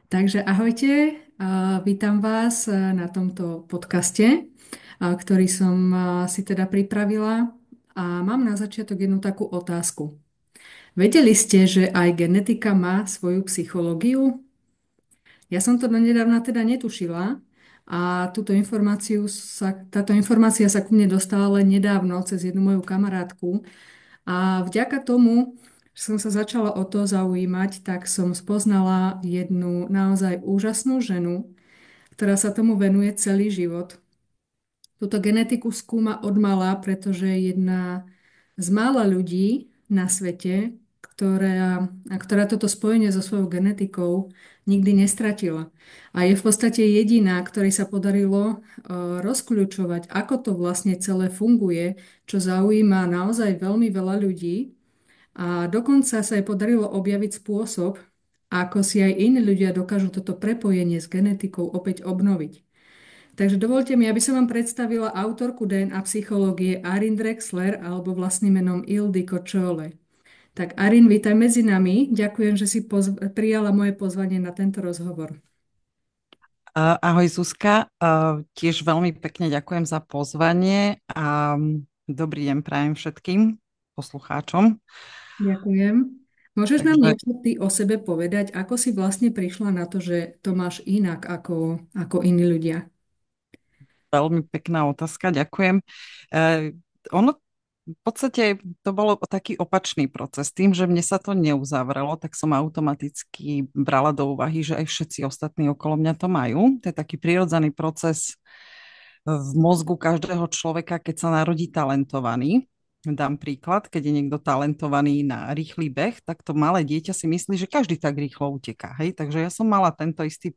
Takže ahojte, vítam vás na tomto podcaste, ktorý som si teda pripravila a mám na začiatok jednu takú otázku. Vedeli ste, že aj genetika má svoju psychológiu? Ja som to donedávna teda netušila a táto informácia sa ku mne dostala len nedávno cez jednu moju kamarátku a vďaka tomu, že som sa začala o to zaujímať, tak som spoznala jednu naozaj úžasnú ženu, ktorá sa tomu venuje celý život. Túto genetiku skúma od mala, pretože je jedna z mála ľudí na svete, ktorá toto spojenie so svojou genetikou nikdy nestratila. A je v podstate jediná, ktorej sa podarilo rozkľúčovať, ako to vlastne celé funguje, čo zaujíma naozaj veľmi veľa ľudí. A dokonca sa jej podarilo objaviť spôsob, ako si aj iní ľudia dokážu toto prepojenie s genetikou opäť obnoviť. Takže dovolte mi, aby som vám predstavila autorku DNA psychológie Arin Drexler alebo vlastným menom Ildiko Čole. Tak Arin, vítaj medzi nami. Ďakujem, že si prijala moje pozvanie na tento rozhovor. Ahoj Zuzka, tiež veľmi pekne ďakujem za pozvanie a dobrý deň prajem všetkým poslucháčom. Ďakujem. Môžeš nám Takže niečo ty o sebe povedať, ako si vlastne prišla na to, že to máš inak ako iní ľudia? veľmi pekná otázka, ďakujem. Ono v podstate to bolo taký opačný proces. Tým, že mne sa to neuzavrelo, tak som automaticky brala do úvahy, že aj všetci ostatní okolo mňa to majú. To je taký prirodzený proces v mozgu každého človeka, keď sa narodí talentovaný. Dám príklad, keď je niekto talentovaný na rýchly beh, tak to malé dieťa si myslí, že každý tak rýchlo uteká. Hej? Takže ja som mala tento istý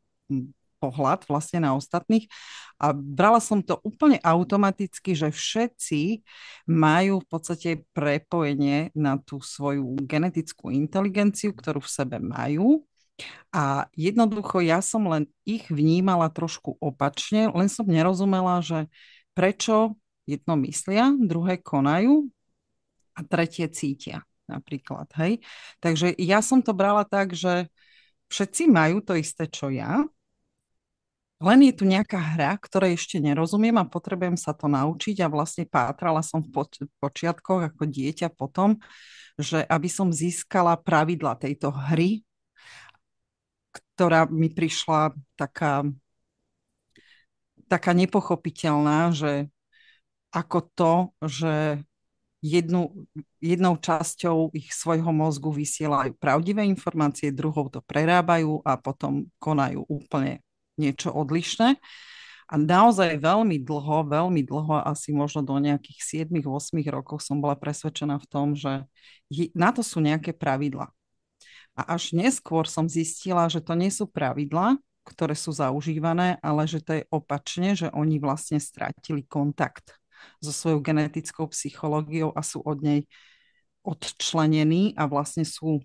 pohľad vlastne na ostatných a brala som to úplne automaticky, že všetci majú v podstate prepojenie na tú svoju genetickú inteligenciu, ktorú v sebe majú a jednoducho ja som len ich vnímala trošku opačne, len som nerozumela, že prečo jedno myslia, druhé konajú a tretie cítia napríklad, hej. Takže ja som to brala tak, že všetci majú to isté, čo ja, len je tu nejaká hra, ktorej ešte nerozumiem a potrebujem sa to naučiť a vlastne pátrala som v počiatkoch ako dieťa potom, že aby som získala pravidla tejto hry, ktorá mi prišla taká nepochopiteľná, že ako to, že jednou časťou ich svojho mozgu vysielajú pravdivé informácie, druhou to prerábajú a potom konajú úplne niečo odlišné. A naozaj veľmi dlho, asi možno do nejakých 7-8 rokov som bola presvedčená v tom, že na to sú nejaké pravidlá. A až neskôr som zistila, že to nie sú pravidlá, ktoré sú zaužívané, ale že to je opačne, že oni vlastne strátili kontakt so svojou genetickou psychológiou a sú od nej odčlenení a vlastne sú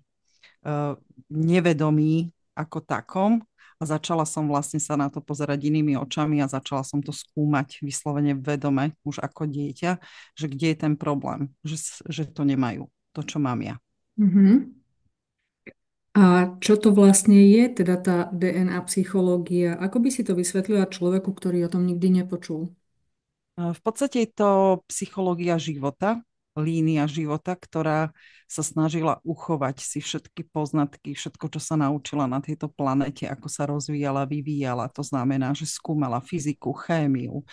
nevedomí ako takom. A začala som vlastne sa na to pozerať inými očami a začala som to skúmať vyslovene vedome, už ako dieťa, že kde je ten problém, že to nemajú, to, čo mám ja. Mhm. A čo to vlastne je, teda tá DNA psychológia? Ako by si to vysvetlila človeku, ktorý o tom nikdy nepočul? V podstate je to psychológia života, línia života, ktorá sa snažila uchovať si všetky poznatky, všetko, čo sa naučila na tejto planete, ako sa rozvíjala, vyvíjala. To znamená, že skúmala fyziku, chémiu,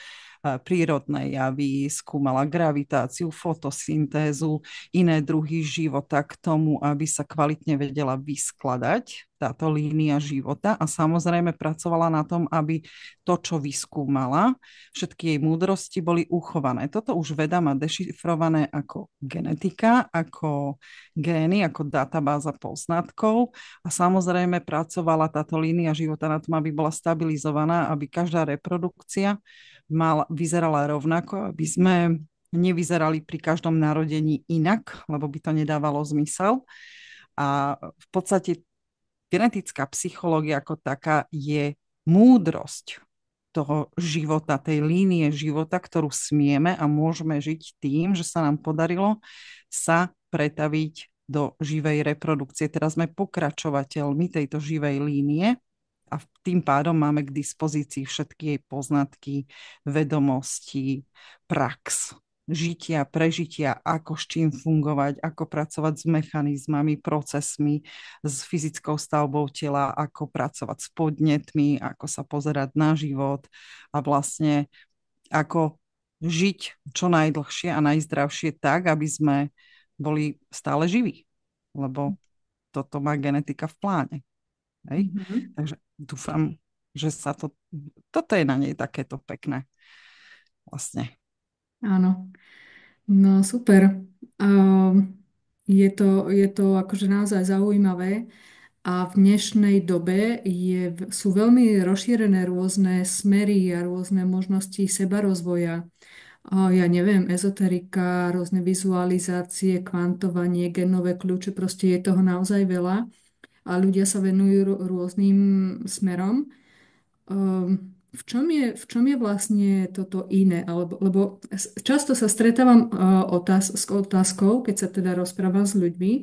prírodné javy, skúmala gravitáciu, fotosyntézu, iné druhy života k tomu, aby sa kvalitne vedela vyskladať táto línia života a samozrejme pracovala na tom, aby to, čo vyskúmala, všetky jej múdrosti boli uchované. Toto už veda má dešifrované ako genetika, ako gény, ako databáza poznatkov a samozrejme pracovala táto línia života na tom, aby bola stabilizovaná, aby každá reprodukcia vyzerala rovnako, aby sme nevyzerali pri každom narodení inak, lebo by to nedávalo zmysel. A v podstate genetická psychológia ako taká je múdrosť toho života, tej línie života, ktorú smieme a môžeme žiť tým, že sa nám podarilo sa pretaviť do živej reprodukcie. Teraz sme pokračovateľmi tejto živej línie A tým pádom máme k dispozícii všetky jej poznatky, vedomosti, prax, žitia, prežitia, ako s čím fungovať, ako pracovať s mechanizmami, procesmi, s fyzickou stavbou tela, ako pracovať s podnetmi, ako sa pozerať na život a vlastne ako žiť čo najdlhšie a najzdravšie tak, aby sme boli stále živí. Lebo toto má genetika v pláne. Hej? Mhm. Takže dúfam, že sa toto je na nej takéto pekné vlastne. Áno, no super. Je to akože naozaj zaujímavé a v dnešnej dobe sú veľmi rozšírené rôzne smery a rôzne možnosti sebarozvoja. Ja neviem, ezoterika, rôzne vizualizácie, kvantovanie, genové kľúče, proste je toho naozaj veľa a ľudia sa venujú rôznym smerom. V čom je vlastne toto iné? Lebo často sa stretávam s otázkou, keď sa teda rozprávam s ľuďmi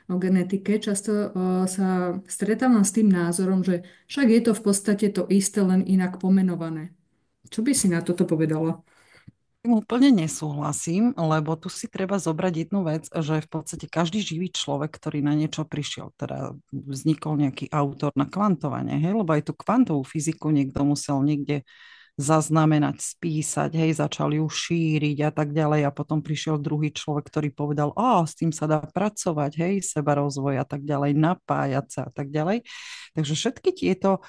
o genetike, často sa stretávam s tým názorom, že však je to v podstate to isté, len inak pomenované. Čo by si na toto povedala? Tým úplne nesúhlasím, lebo tu si treba zobrať jednu vec, že v podstate každý živý človek, ktorý na niečo prišiel, teda vznikol nejaký autor na kvantovanie, hej, lebo aj tú kvantovú fyziku niekto musel niekde zaznamenať, spísať, hej, začali ju šíriť a tak ďalej a potom prišiel druhý človek, ktorý povedal, s tým sa dá pracovať, hej, sebarozvoj a tak ďalej, napájať sa a tak ďalej. Takže všetky tieto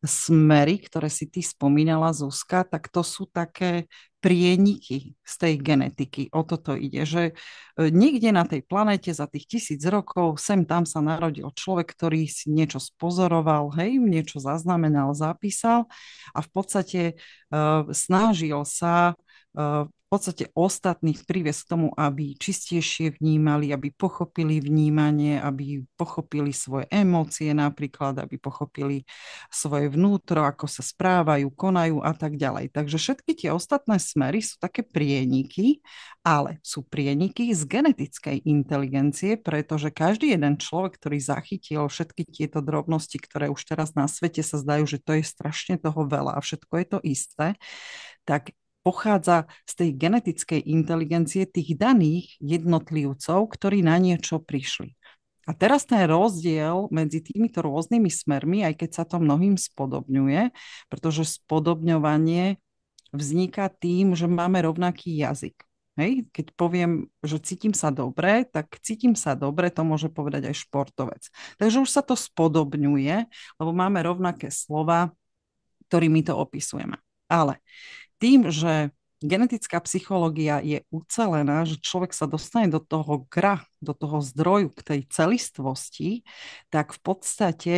smery, ktoré si ty spomínala, Zuzka, tak to sú také prieniky z tej genetiky. O toto ide, že niekde na tej planéte za tých 1000 rokov sem tam sa narodil človek, ktorý si niečo spozoroval, hej, niečo zaznamenal, zapísal a v podstate snažil sa v podstate ostatných priviesť k tomu, aby čistejšie vnímali, aby pochopili vnímanie, aby pochopili svoje emócie napríklad, aby pochopili svoje vnútro, ako sa správajú, konajú a tak ďalej. Takže všetky tie ostatné smery sú také prieniky, ale sú prieniky z genetickej inteligencie, pretože každý jeden človek, ktorý zachytil všetky tieto drobnosti, ktoré už teraz na svete sa zdajú, že to je strašne toho veľa a všetko je to isté, tak pochádza z tej genetickej inteligencie tých daných jednotlivcov, ktorí na niečo prišli. A teraz ten rozdiel medzi týmito rôznymi smermi, aj keď sa to mnohým spodobňuje, pretože spodobňovanie vzniká tým, že máme rovnaký jazyk. Hej? Keď poviem, že cítim sa dobre, tak cítim sa dobre, to môže povedať aj športovec. Takže už sa to spodobňuje, lebo máme rovnaké slova, ktorými to opisujeme. Ale tým, že genetická psychológia je ucelená, že človek sa dostane do toho do toho zdroju, k tej celistvosti, tak v podstate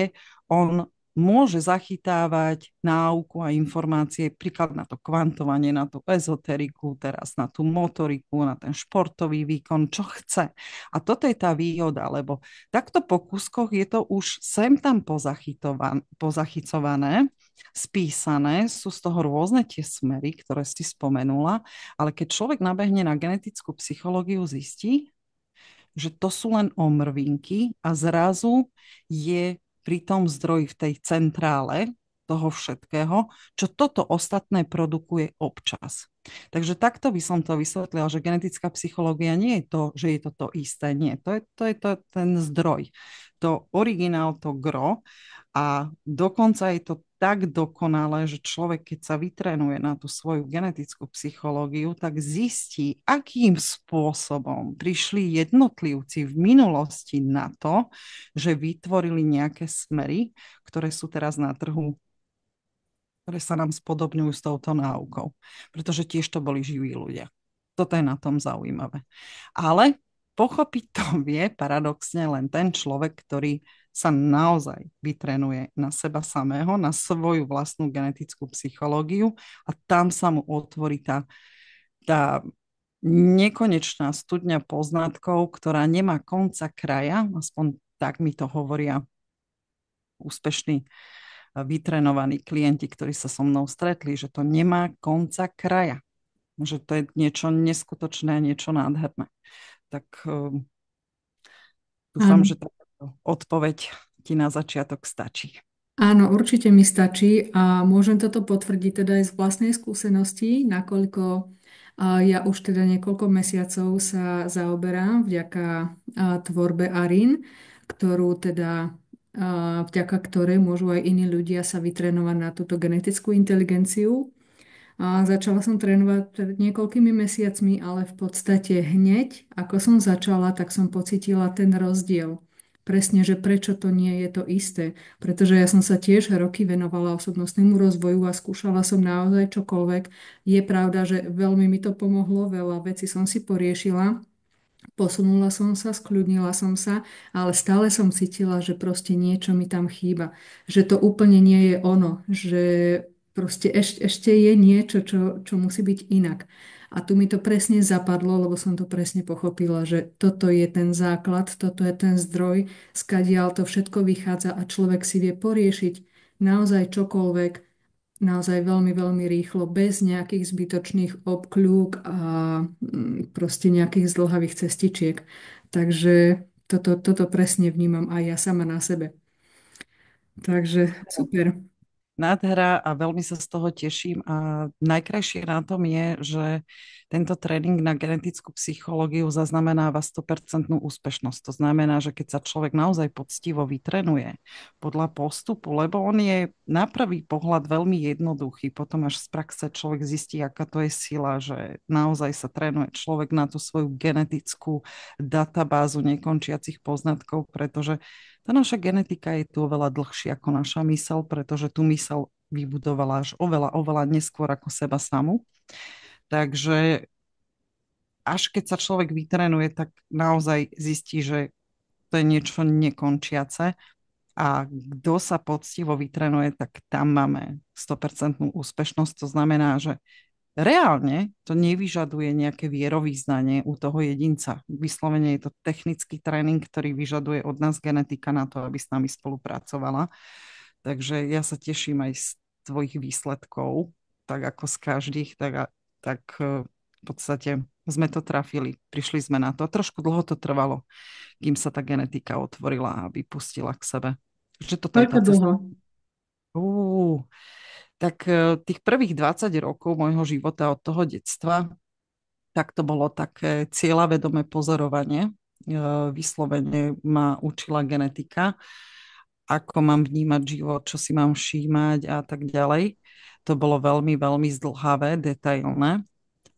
on môže zachytávať náuku a informácie, príklad na to kvantovanie, na tú ezoteriku, teraz na tú motoriku, na ten športový výkon, čo chce. A toto je tá výhoda, lebo takto po kúskoch je to už sem tam pozachycované, spísané, sú z toho rôzne tie smery, ktoré si spomenula, ale keď človek nabehne na genetickú psychológiu, zistí, že to sú len omrvinky a zrazu je pri tom zdroji v tej centrále toho všetkého, čo toto ostatné produkuje občas. Takže takto by som to vysvetlila, že genetická psychológia nie je to, že je to isté. Nie, to je ten zdroj. To originál, to gro a dokonca je to tak dokonalé, že človek, keď sa vytrenuje na tú svoju genetickú psychológiu, tak zistí, akým spôsobom prišli jednotlivci v minulosti na to, že vytvorili nejaké smery, ktoré sú teraz na trhu, ktoré sa nám spodobňujú s touto náukou. Pretože tiež to boli živí ľudia. Toto je na tom zaujímavé. Ale pochopiť to vie paradoxne len ten človek, ktorý sa naozaj vytrenuje na seba samého, na svoju vlastnú genetickú psychológiu a tam sa mu otvorí tá nekonečná studňa poznatkov, ktorá nemá konca kraja, aspoň tak mi to hovoria úspešní vytrenovaní klienti, ktorí sa so mnou stretli, že to nemá konca kraja. Že to je niečo neskutočné, niečo nádherné. Tak dúfam, Áno. že táto odpoveď ti na začiatok stačí. Áno, určite mi stačí a môžem toto potvrdiť teda aj z vlastnej skúsenosti, nakoľko ja už teda niekoľko mesiacov sa zaoberám vďaka tvorbe ARIN, ktorú teda vďaka ktorej môžu aj iní ľudia sa vytrénovať na túto genetickú inteligenciu. A začala som trénovať pred niekoľkými mesiacmi, ale v podstate hneď, ako som začala, tak som pocítila ten rozdiel. Presne, že prečo to nie je to isté. Pretože ja som sa tiež roky venovala osobnostnému rozvoju a skúšala som naozaj čokoľvek. Je pravda, že veľmi mi to pomohlo, veľa vecí som si poriešila. Posunula som sa, skľudnila som sa, ale stále som cítila, že proste niečo mi tam chýba. Že to úplne nie je ono, že proste ešte je niečo, čo musí byť inak. A tu mi to presne zapadlo, lebo som to presne pochopila, že toto je ten základ, toto je ten zdroj, skadiaľ to všetko vychádza a človek si vie poriešiť naozaj čokoľvek, naozaj veľmi, veľmi rýchlo, bez nejakých zbytočných obkľúk a proste nejakých zdĺhavých cestičiek. Takže toto presne vnímam aj ja sama na sebe. Takže super. Nádhera a veľmi sa z toho teším. A najkrajšie na tom je, že tento tréning na genetickú psychológiu zaznamenáva 100% úspešnosť. To znamená, že keď sa človek naozaj poctivo vytrenuje podľa postupu, lebo on je na prvý pohľad veľmi jednoduchý, potom až z praxe človek zistí, aká to je sila, že naozaj sa trénuje človek na tú svoju genetickú databázu nekončiacich poznatkov, pretože tá naša genetika je tu oveľa dlhšia ako naša mysel, pretože tú mysel vybudovala až oveľa, oveľa neskôr ako seba samú. Takže až keď sa človek vytrenuje, tak naozaj zistí, že to je niečo nekončiace. A kto sa poctivo vytrenuje, tak tam máme 100% úspešnosť. To znamená, že reálne to nevyžaduje nejaké vierovýznanie u toho jedinca. Vyslovene je to technický tréning, ktorý vyžaduje od nás genetika na to, aby s nami spolupracovala. Takže ja sa teším aj z tvojich výsledkov, tak ako z každých, tak v podstate sme to trafili, prišli sme na to. A trošku dlho to trvalo, kým sa tá genetika otvorila a vypustila k sebe. Že toto je tá Koľko cesta. dlho? Tak tých prvých 20 rokov môjho života od toho detstva, tak to bolo také cieľavedomé pozorovanie. Vyslovene ma učila genetika, ako mám vnímať život, čo si mám všímať a tak ďalej. To bolo veľmi, veľmi zdlhavé, detailné.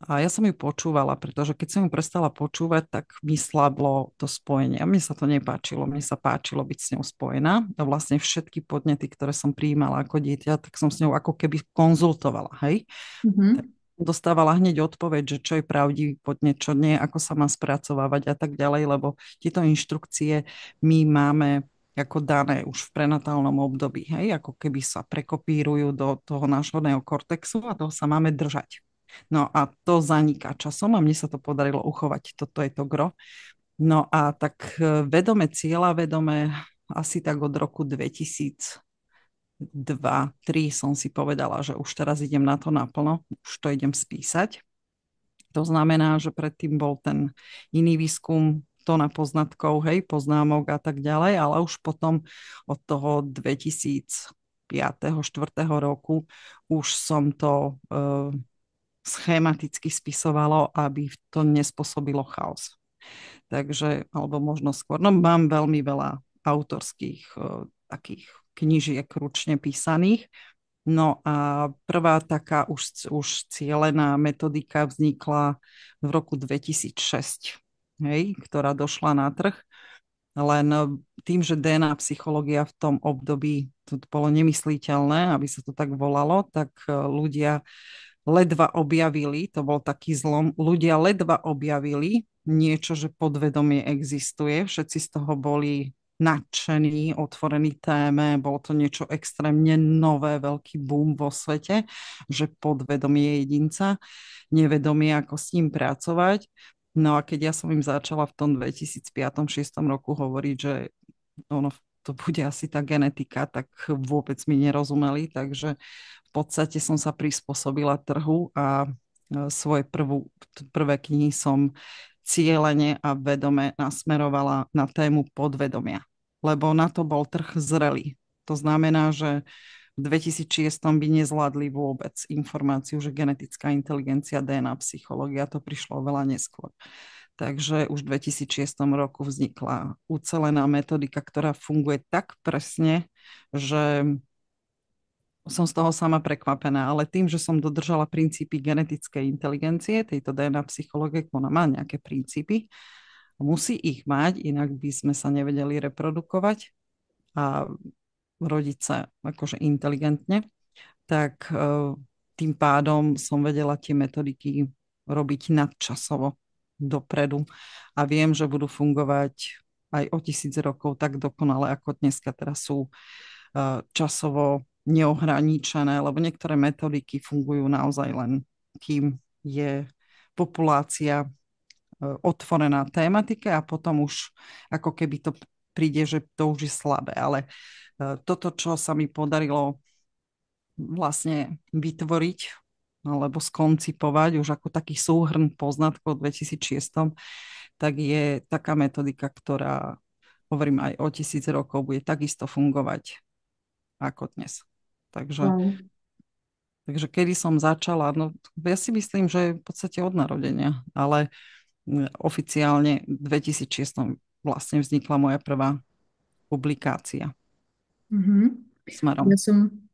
A ja som ju počúvala, pretože keď som ju prestala počúvať, tak mi slablo to spojenie. A mne sa to nepáčilo. Mne sa páčilo byť s ňou spojená. A vlastne všetky podnety, ktoré som prijímala ako dieťa, tak som s ňou ako keby konzultovala. Hej? Tak Mhm. dostávala hneď odpoveď, že čo je pravdivý podnet, čo nie, ako sa má spracovávať a tak ďalej, lebo tieto inštrukcie my máme ako dané už v prenatálnom období, hej, ako keby sa prekopírujú do toho nášho neokortexu a toho sa máme držať. No a to zaniká časom a mne sa to podarilo uchovať. Toto je to gro. No a tak vedome cieľa, vedome asi tak od roku 2002-2003 som si povedala, že už teraz idem na to naplno, už to idem spísať. To znamená, že predtým bol ten iný výskum, to na poznatkov, hej, poznámok a tak ďalej, ale už potom od toho 2005. 4. roku už som to schematicky spisovalo, aby to nespôsobilo chaos. Takže, alebo možno skôr, no mám veľmi veľa autorských takých knížiek ručne písaných. No a prvá taká už cielená metodika vznikla v roku 2006, hej, ktorá došla na trh. Len tým, že DNA psychológia v tom období to bolo nemysliteľné, aby sa to tak volalo, tak ľudia ledva objavili, to bol taký zlom, ľudia ledva objavili niečo, že podvedomie existuje. Všetci z toho boli nadšení, otvorení téme, bolo to niečo extrémne nové, veľký boom vo svete, že podvedomie jedinca, nevedomie, ako s ním pracovať. No a keď ja som im začala v tom 2005-2006 roku hovoriť, že ono to bude asi tá genetika, tak vôbec mi nerozumeli, takže v podstate som sa prispôsobila trhu a svoje prvé knihy som cieľene a vedome nasmerovala na tému podvedomia, lebo na to bol trh zrelý. To znamená, že v 2006 by nezvládli vôbec informáciu, že genetická inteligencia, DNA, psychológia, to prišlo oveľa neskôr. Takže už v 2006 roku vznikla ucelená metodika, ktorá funguje tak presne, že som z toho sama prekvapená, ale tým, že som dodržala princípy genetickej inteligencie, tejto DNA psychológie, ona má nejaké princípy, musí ich mať, inak by sme sa nevedeli reprodukovať a rodiť sa akože inteligentne, tak tým pádom som vedela tie metodiky robiť nadčasovo dopredu a viem, že budú fungovať aj o 1000 rokov tak dokonale, ako dneska teraz sú časovo neohraničené, lebo niektoré metodiky fungujú naozaj len, kým je populácia otvorená tématike a potom už ako keby to príde, že to už je slabé. Ale toto, čo sa mi podarilo vlastne vytvoriť alebo skoncipovať už ako taký súhrn poznatkov v 2006, tak je taká metodika, ktorá, hovorím, aj o 1000 rokov bude takisto fungovať ako dnes. Takže, Wow. takže kedy som začala, no ja si myslím, že v podstate od narodenia, ale oficiálne v 2006 vlastne vznikla moja prvá publikácia Mhm. smerom.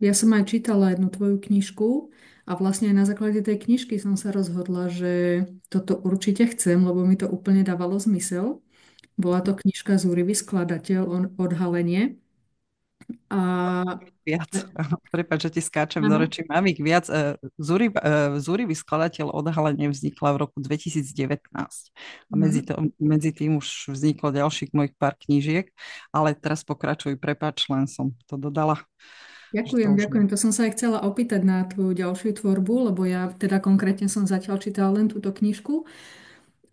Ja som aj čítala jednu tvoju knižku a vlastne aj na základe tej knižky som sa rozhodla, že toto určite chcem, lebo mi to úplne dávalo zmysel. Bola to knižka Zúrivý skladateľ, odhalenie. A Viac. Prepáč, že ti skáčem do áno. rečí. Mám ich viac. Zúrivý skladateľ odhalenie vznikla v roku 2019. A Mhm. medzi tým už vzniklo ďalších mojich pár knížiek, ale teraz pokračuj, prepáč, len som to dodala, že to Ďakujem, už ďakujem. To som sa aj chcela opýtať na tvoju ďalšiu tvorbu, lebo ja teda konkrétne som zatiaľ čítala len túto knižku,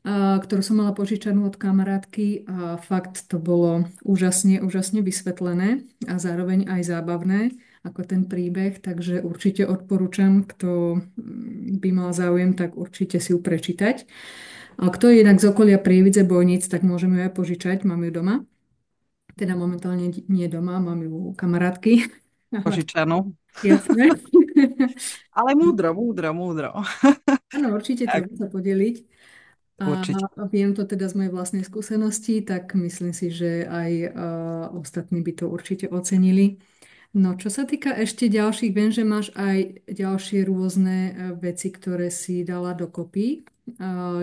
ktorú som mala požičanú od kamarátky a fakt to bolo úžasne, úžasne vysvetlené a zároveň aj zábavné ako ten príbeh, takže určite odporúčam, kto by mal záujem, tak určite si ju prečítať. A kto je inak z okolia Prievidze Bojnic, tak môžem ju aj požičať, mám ju doma. Teda momentálne nie doma, mám ju u kamarátky. požičanú. Jasné. Ale múdro, múdro, múdro. Áno, určite Tak, treba sa podeliť. A určite. viem to teda z mojej vlastnej skúsenosti, tak myslím si, že aj ostatní by to určite ocenili. No, čo sa týka ešte ďalších, viem, že máš aj ďalšie rôzne veci, ktoré si dala dokopy.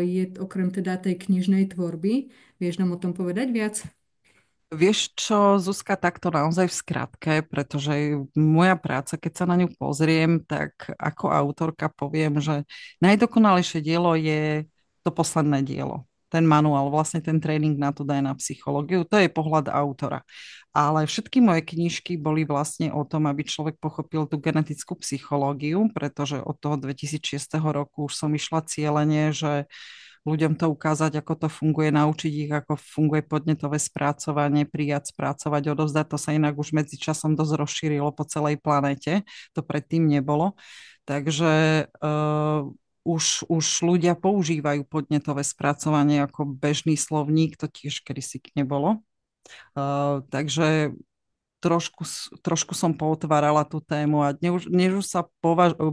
Je okrem teda tej knižnej tvorby. Vieš nám o tom povedať viac? Vieš čo, Zuzka, takto naozaj v skratke, pretože moja práca, keď sa na ňu pozriem, tak ako autorka poviem, že najdokonalejšie dielo je to posledné dielo. Ten manuál, vlastne ten tréning na tú DNA psychológiu, to je pohľad autora. Ale všetky moje knižky boli vlastne o tom, aby človek pochopil tú genetickú psychológiu, pretože od toho 2006 roku už som išla cieľene, že ľuďom to ukázať, ako to funguje, naučiť ich, ako funguje podnetové spracovanie, prijať, spracovať, odovzdať. To sa inak už medzi časom dosť rozšírilo po celej planete. To predtým nebolo. Takže už ľudia používajú podnetové spracovanie ako bežný slovník, to tiež kedysi nebolo. Takže trošku som poutvárala tú tému a dnes už sa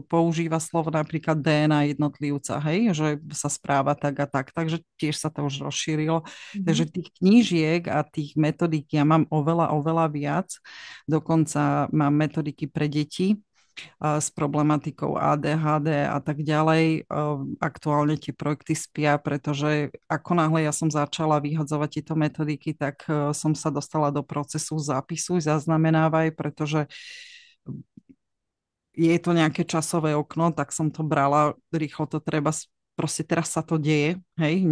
používa slovo napríklad DNA jednotlivca, hej, že sa správa tak a tak, takže tiež sa to už rozšírilo. Mhm. Takže tých knížiek a tých metodík ja mám oveľa, oveľa viac. Dokonca mám metodiky pre deti, s problematikou ADHD a tak ďalej. Aktuálne tie projekty spia, pretože ako náhle ja som začala vyhadzovať tieto metodiky, tak som sa dostala do procesu zápisu, zaznamenávaj, pretože je to nejaké časové okno, tak som to brala, rýchlo to treba, proste teraz sa to deje, hej,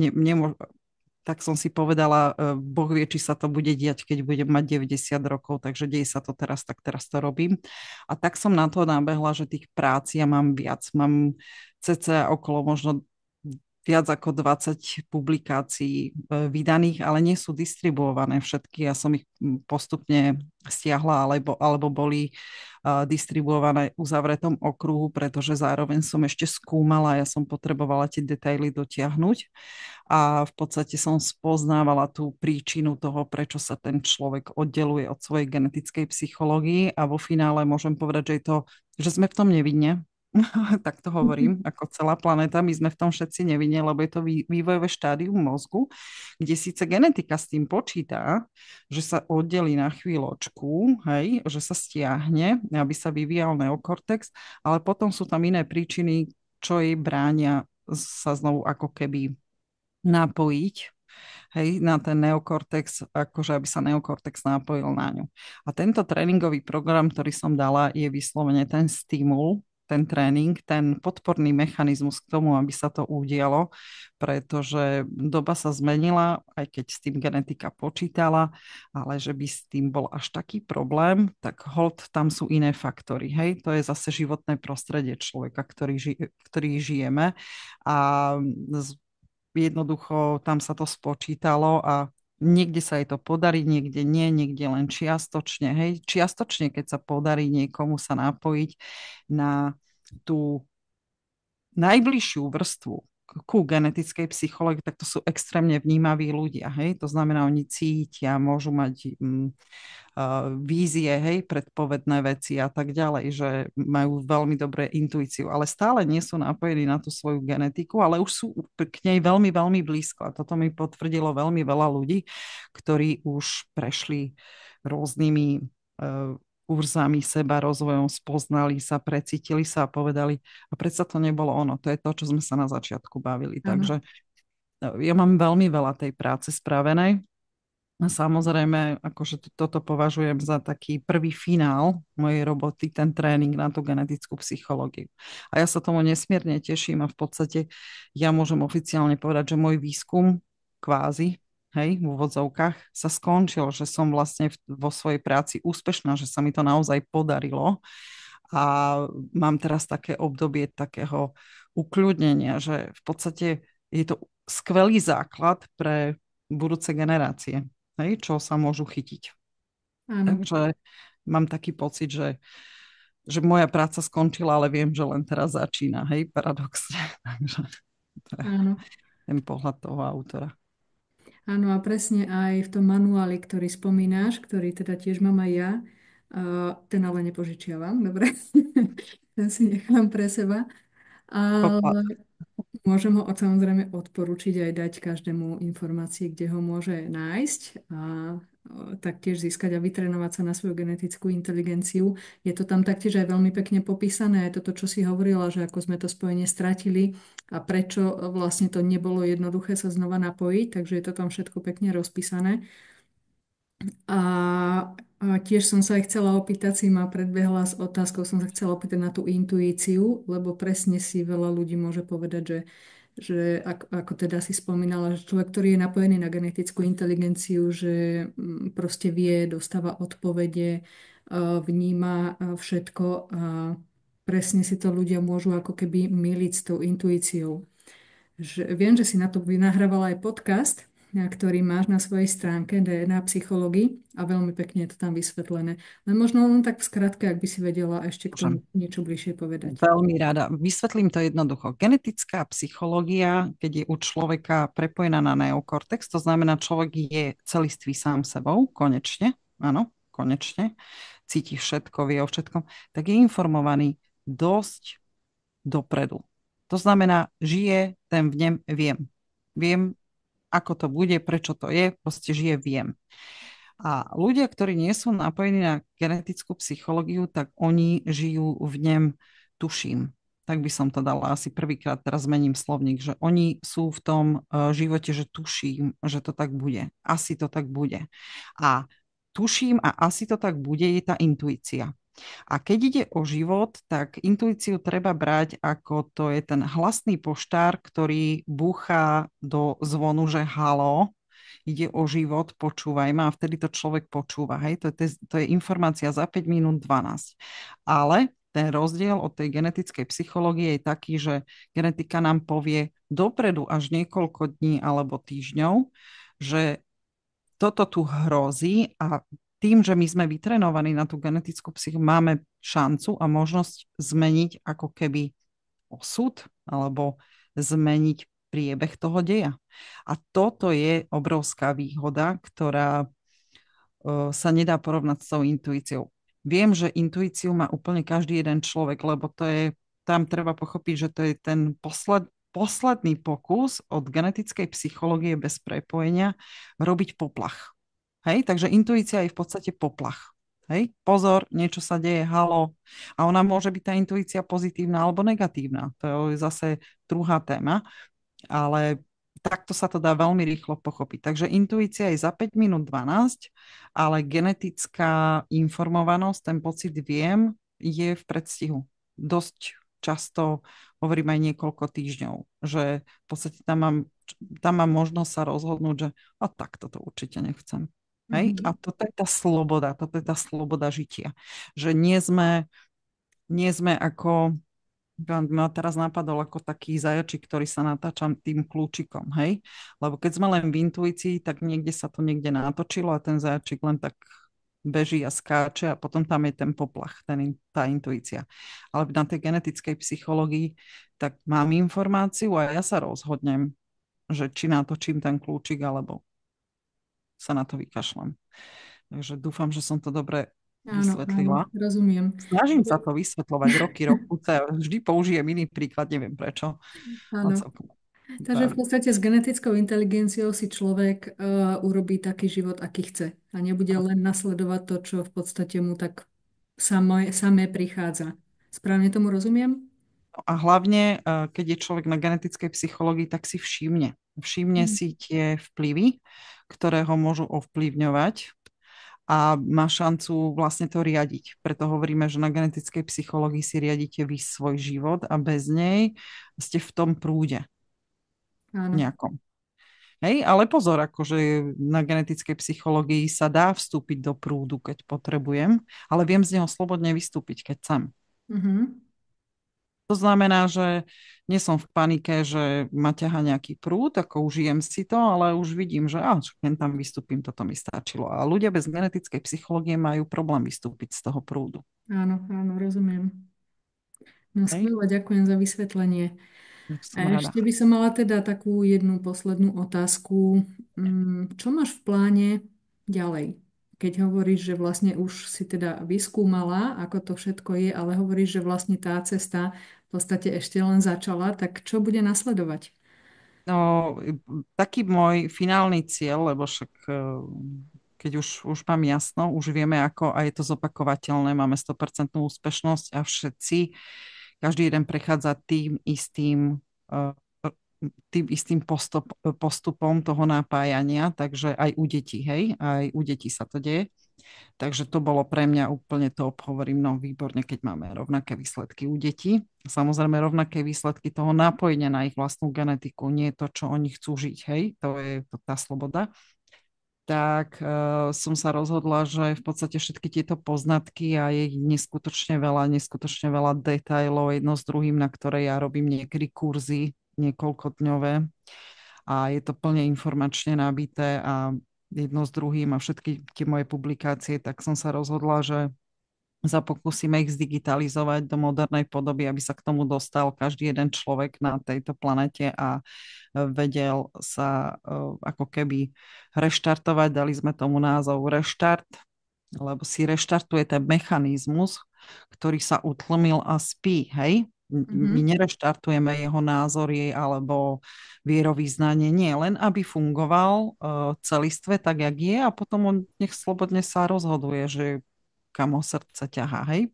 tak som si povedala, Boh vie, či sa to bude diať, keď budem mať 90 rokov, takže deje sa to teraz, tak teraz to robím. A tak som na to nabehla, že tých prác ja mám viac. Mám cca okolo možno viac ako 20 publikácií vydaných, ale nie sú distribuované všetky. Ja som ich postupne stiahla, alebo boli distribuované v uzavretom okruhu, pretože zároveň som ešte skúmala, ja som potrebovala tie detaily dotiahnuť a v podstate som spoznávala tú príčinu toho, prečo sa ten človek oddeluje od svojej genetickej psychológii a vo finále môžem povedať, že je to, že sme v tom nevinne. Tak to hovorím, ako celá planéta, my sme v tom všetci nevinne, lebo je to vývojové štádium mozgu, kde síce genetika s tým počítá, že sa oddelí na chvíľočku, hej, že sa stiahne, aby sa vyvíjal neokortex, ale potom sú tam iné príčiny, čo jej bránia sa znovu ako keby napojiť, hej, na ten neokortex, akože aby sa neokortex napojil na ňu. A tento tréningový program, ktorý som dala, je vyslovene ten stimul, ten tréning, ten podporný mechanizmus k tomu, aby sa to udialo, pretože doba sa zmenila, aj keď s tým genetika počítala, ale že by s tým bol až taký problém, tak hold, tam sú iné faktory. Hej, to je zase životné prostredie človeka, ktorý žijeme a jednoducho tam sa to spočítalo a niekde sa jej to podarí, niekde nie, niekde len čiastočne. Hej, čiastočne, keď sa podarí niekomu sa napojiť na tú najbližšiu vrstvu ku genetickej psychológii, tak to sú extrémne vnímaví ľudia. Hej? To znamená, oni cítia, môžu mať vízie, hej, predpovedné veci a tak ďalej, že majú veľmi dobré intuíciu, ale stále nie sú napojení na tú svoju genetiku, ale už sú k nej veľmi, veľmi blízko. A toto mi potvrdilo veľmi veľa ľudí, ktorí už prešli rôznymi kurzami seba rozvojom, spoznali sa, precítili sa a povedali, a predsa to nebolo ono, to je to, čo sme sa na začiatku bavili. Áno, Takže ja mám veľmi veľa tej práce spravenej. A samozrejme, akože toto považujem za taký prvý finál mojej roboty, ten tréning na tú genetickú psychológiu. A ja sa tomu nesmierne teším a v podstate ja môžem oficiálne povedať, že môj výskum kvázi, hej, v úvodzovkách sa skončil, že som vlastne vo svojej práci úspešná, že sa mi to naozaj podarilo a mám teraz také obdobie takého ukľudnenia, že v podstate je to skvelý základ pre budúce generácie, hej, čo sa môžu chytiť. áno, Takže mám taký pocit, že moja práca skončila, ale viem, že len teraz začína, hej, paradoxne. Takže to je áno. ten pohľad toho autora. Áno, a presne aj v tom manuáli, ktorý spomínaš, ktorý teda tiež mám aj ja, ten ale nepožičiavam, dobre, ten si nechám pre seba, Opa, ale môžem ho samozrejme odporučiť aj dať každému informácie, kde ho môže nájsť a taktiež získať a vytrénovať sa na svoju genetickú inteligenciu. Je to tam taktiež aj veľmi pekne popísané, aj toto, čo si hovorila, že ako sme to spojenie stratili a prečo vlastne to nebolo jednoduché sa znova napojiť, takže je to tam všetko pekne rozpísané. A tiež som sa aj chcela opýtať, si ma predbehla s otázkou, som sa chcela opýtať na tú intuíciu, lebo presne si veľa ľudí môže povedať, že ako teda si spomínala, že človek, ktorý je napojený na genetickú inteligenciu, že proste vie, dostáva odpovede, vníma všetko a presne si to ľudia môžu ako keby myliť s tou intuíciou. Viem, že si na to vynahrávala aj podcast, ktorý máš na svojej stránke DNA psychológii a veľmi pekne je to tam vysvetlené. Len možno len tak v skratke, ak by si vedela ešte k tomu môžem. niečo bližšie povedať. Veľmi rada. Vysvetlím to jednoducho. Genetická psychológia, keď je u človeka prepojená na neokortex, to znamená, človek je celistvý sám sebou, konečne, áno, konečne, cíti všetko, vie o všetkom, tak je informovaný dosť dopredu. To znamená, žije ten vnem, viem. Viem, ako to bude, prečo to je, proste žije, viem. A ľudia, ktorí nie sú napojení na genetickú psychológiu, tak oni žijú v nem, tuším. Tak by som to dala asi prvýkrát, teraz zmením slovník, že oni sú v tom živote, že tuším, že to tak bude. Asi to tak bude. A tuším a asi to tak bude je tá intuícia. A keď ide o život, tak intuíciu treba brať ako to je ten hlasný poštár, ktorý búcha do zvonu, že halo, ide o život, počúvaj ma a vtedy to človek počúva. Hej? To je informácia za 5 minút 12. Ale ten rozdiel od tej genetickej psychológie je taký, že genetika nám povie dopredu až niekoľko dní alebo týždňov, že toto tu hrozí a tým, že my sme vytrenovaní na tú genetickú psychiku, máme šancu a možnosť zmeniť ako keby osud alebo zmeniť priebeh toho deja. A toto je obrovská výhoda, ktorá sa nedá porovnať s tou intuíciou. Viem, že intuíciu má úplne každý jeden človek, lebo to je, tam treba pochopiť, že to je ten posledný pokus od genetickej psychológie bez prepojenia robiť poplach. Hej, takže intuícia je v podstate poplach. Hej, pozor, niečo sa deje, halo. A ona môže byť tá intuícia pozitívna alebo negatívna. To je zase druhá téma, ale takto sa to dá veľmi rýchlo pochopiť. Takže intuícia je za 5 minút 12, ale genetická informovanosť, ten pocit viem, je v predstihu. Dosť často, hovorím aj niekoľko týždňov, že v podstate tam mám možnosť sa rozhodnúť, že a tak toto určite nechcem. Hej? A Mhm. toto je tá sloboda žitia. Že nie sme ako, ma teraz napadol ako taký zajačik, ktorý sa natáča tým kľúčikom, hej? Lebo keď sme len v intuícii, tak niekde sa to niekde natočilo a ten zajačik len tak beží a skáče a potom tam je ten poplach, tá intuícia. Ale na tej genetickej psychológii, tak mám informáciu a ja sa rozhodnem, že či natočím ten kľúčik, alebo sa na to vykašlem. Takže dúfam, že som to dobre Áno, áno, vysvetlila. rozumiem. Snažím sa to vysvetľovať roky, a vždy použijem iný príklad, neviem prečo. A Áno. celkom Takže v super. podstate s genetickou inteligenciou si človek urobí taký život, aký chce. A nebude len nasledovať to, čo v podstate mu tak samé prichádza. Správne tomu rozumiem? A hlavne, keď je človek na genetickej psychológii, tak si všimne. Všimne Mhm. si tie vplyvy, ktoré ho môžu ovplyvňovať a má šancu vlastne to riadiť. Preto hovoríme, že na genetickej psychológii si riadite vy svoj život a bez nej ste v tom prúde Áno. nejakom. Hej, ale pozor, akože na genetickej psychológii sa dá vstúpiť do prúdu, keď potrebujem, ale viem z neho slobodne vystúpiť, keď chcem. Mhm. To znamená, že nie som v panike, že ma ťaha nejaký prúd, ako užijem si to, ale už vidím, že keď tam vystúpim, toto mi stačilo. A ľudia bez genetickej psychológie majú problém vystúpiť z toho prúdu. Áno, áno, rozumiem. No Hej? skvelé, ďakujem za vysvetlenie. Tak som A rada. ešte by som mala teda takú jednu poslednú otázku. Čo máš v pláne ďalej? Keď hovoríš, že vlastne už si teda vyskúmala, ako to všetko je, ale hovoríš, že vlastne tá cesta v podstate ešte len začala, tak čo bude nasledovať? No, taký môj finálny cieľ, lebo však keď už mám jasno, už vieme ako a je to zopakovateľné, máme 100% úspešnosť a všetci, každý jeden prechádza eh, tým istým postupom toho napájania, takže aj u detí, hej, aj u detí sa to deje. Takže to bolo pre mňa úplne top. Hovorím, no výborne, keď máme rovnaké výsledky u detí. Samozrejme rovnaké výsledky toho napojenia na ich vlastnú genetiku, nie to, čo oni chcú žiť, hej, to je tá sloboda. Tak som sa rozhodla, že v podstate všetky tieto poznatky a je ich neskutočne veľa detailov jedno s druhým, na ktoré ja robím niekedy kurzy niekoľkodňové a je to plne informačne nabité a jedno s druhým a všetky tie moje publikácie, tak som sa rozhodla, že sa pokúsime ich zdigitalizovať do modernej podoby, aby sa k tomu dostal každý jeden človek na tejto planete a vedel sa ako keby reštartovať. Dali sme tomu názov reštart, lebo si reštartuje ten mechanizmus, ktorý sa utlmil a spí, hej? My Mhm. nereštartujeme jeho názory alebo vierovýznanie, nie, len aby fungoval celistve tak, jak je a potom on nech slobodne sa rozhoduje, že kam ho srdce ťahá, hej,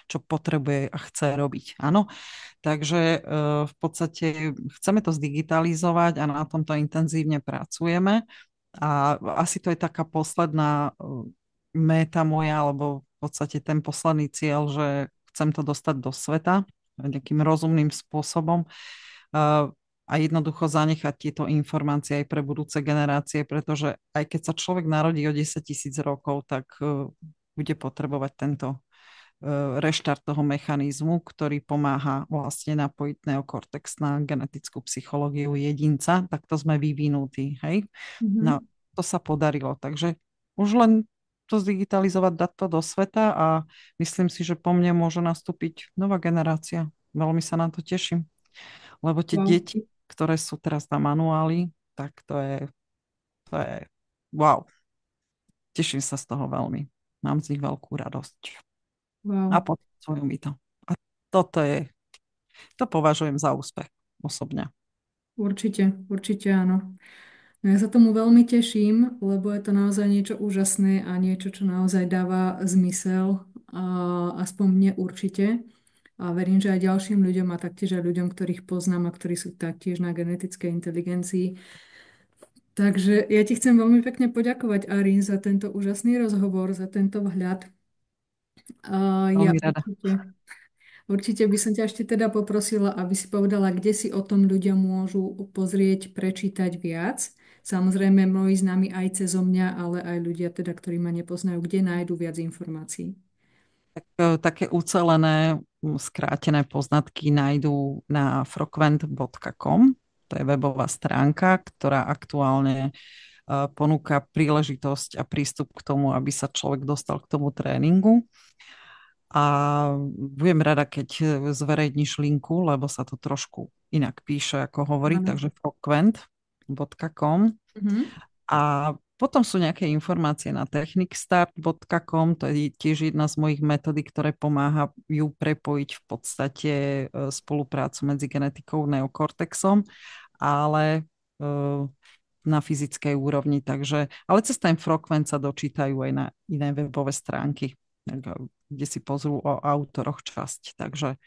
čo potrebuje a chce robiť. Áno, takže v podstate chceme to zdigitalizovať a na tomto intenzívne pracujeme. A asi to je taká posledná méta moja, alebo v podstate ten posledný cieľ, že chcem to dostať do sveta nejakým rozumným spôsobom a jednoducho zanechať tieto informácie aj pre budúce generácie, pretože aj keď sa človek narodí o 10 000 rokov, tak bude potrebovať tento reštart toho mechanizmu, ktorý pomáha vlastne napojiť neokortex na genetickú psychológiu jedinca. Takto sme vyvinutí, hej? No, Mhm. to sa podarilo, takže už len to zdigitalizovať, dať to do sveta a myslím si, že po mne môže nastúpiť nová generácia. Veľmi sa na to teším, lebo tie Wow, deti, ktoré sú teraz na manuáli, tak to je wow. Teším sa z toho veľmi. Mám z nich veľkú radosť. A wow. potrebujú mi to. A toto je, to považujem za úspech osobne. Určite áno. No ja sa tomu veľmi teším, lebo je to naozaj niečo úžasné a niečo, čo naozaj dáva zmysel, aspoň mne určite. A verím, že aj ďalším ľuďom a taktiež aj ľuďom, ktorých poznám a ktorí sú taktiež na genetickej inteligencii. Takže ja ti chcem veľmi pekne poďakovať, Arin, za tento úžasný rozhovor, za tento vhľad. Ja Veľmi rada. určite by som ťa ešte teda poprosila, aby si povedala, kde si o tom ľudia môžu pozrieť, prečítať viac. Samozrejme, moji známi aj cezo mňa, ale aj ľudia teda, ktorí ma nepoznajú, kde nájdu viac informácií. Také ucelené, skrátené poznatky nájdú na frokvent.com. To je webová stránka, ktorá aktuálne ponúka príležitosť a prístup k tomu, aby sa človek dostal k tomu tréningu. A budem rada, keď zverejníš linku, lebo sa to trošku inak píše, ako hovorí, Áno. takže frokvent.com. Mhm. A potom sú nejaké informácie na technicstart.com, to je tiež jedna z mojich metódy, ktoré pomáhajú prepojiť v podstate spoluprácu medzi genetikou a neokortexom, ale na fyzickej úrovni. Takže, ale cez ten Frokvent sa dočítajú aj na iné webové stránky, kde si pozrú o autoroch časť. Takže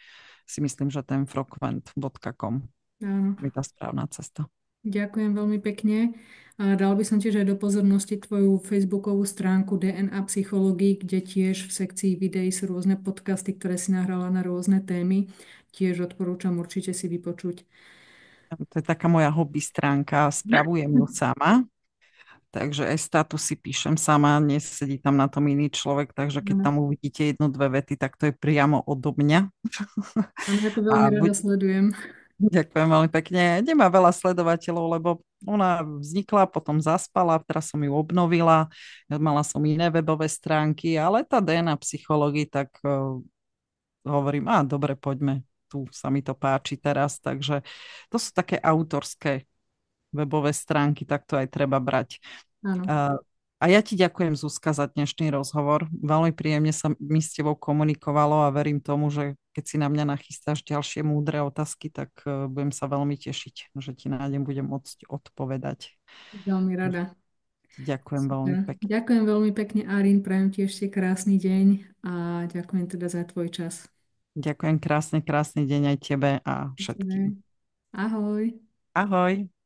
si myslím, že ten frokvent.com Áno. je tá správna cesta. Ďakujem veľmi pekne. A dal by som tiež aj do pozornosti tvoju facebookovú stránku DNA psychológii, kde tiež v sekcii videí sú rôzne podcasty, ktoré si nahrala na rôzne témy. Tiež odporúčam určite si vypočuť. To je taká moja hobby stránka, spravujem ju sama, takže aj statusy píšem sama, nesedí tam na tom iný človek, takže keď Áno, tam uvidíte jednu, dve vety, tak to je priamo odo mňa. áno, ja to veľmi A rada sledujem. ďakujem veľmi pekne. Nemá veľa sledovateľov, lebo ona vznikla, potom zaspala, teraz som ju obnovila, mala som iné webové stránky, ale tá DNA psychológii, tak hovorím, dobre, poďme, tu sa mi to páči teraz, takže to sú také autorské webové stránky, tak to aj treba brať. Áno, A, a ja ti ďakujem, Zuzka, za dnešný rozhovor. Veľmi príjemne sa mi s tebou komunikovalo a verím tomu, že keď si na mňa nachystáš ďalšie múdre otázky, tak budem sa veľmi tešiť, že ti na ne budem môcť odpovedať. veľmi rada. Ďakujem veľmi Super. pekne. Ďakujem veľmi pekne, Arin. Prajem ti ešte krásny deň a ďakujem teda za tvoj čas. Ďakujem krásny deň aj tebe a všetkým. Ahoj. Ahoj.